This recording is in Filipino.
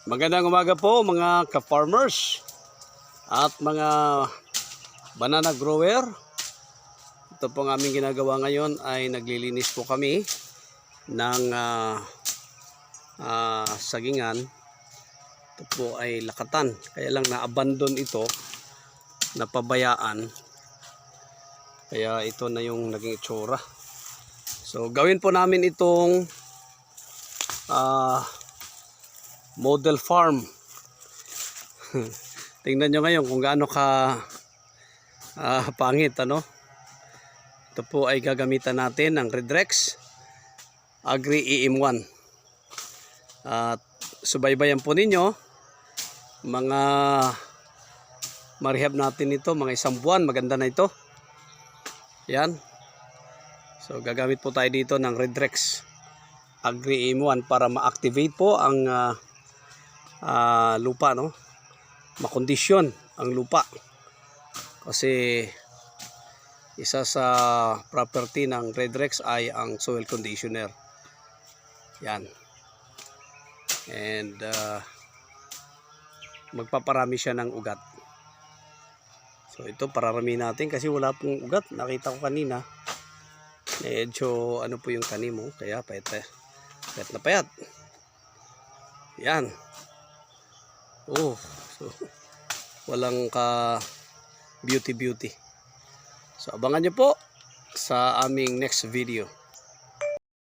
Magandang umaga po mga ka-farmers at mga banana grower. Ito pong aming ginagawa ngayon ay naglilinis po kami ng sagingan. Ito po ay lakatan, kaya lang na-abandon ito, napabayaan. Kaya ito na yung naging itsura. So gawin po namin itong model farm. Tingnan nyo ngayon kung gaano ka pangit, ano. Ito po ay gagamitan natin ng Redrex Agri EM1 at subaybayan po ninyo. Mga marehab natin ito, mga isang buwan, maganda na ito. Yan. So gagamit po tayo dito ng Redrex Agri EM1 para ma-activate po ang lupa, no, makondisyon ang lupa, kasi isa sa property ng Redrex ay ang soil conditioner. Yan. And magpaparami siya ng ugat. So ito pararami natin kasi wala pong ugat. Nakita ko kanina medyo ano po yung tanim mo, kaya payat na payat. Yan. Oh, so walang ka beauty. So abangan nyo po sa aming next video.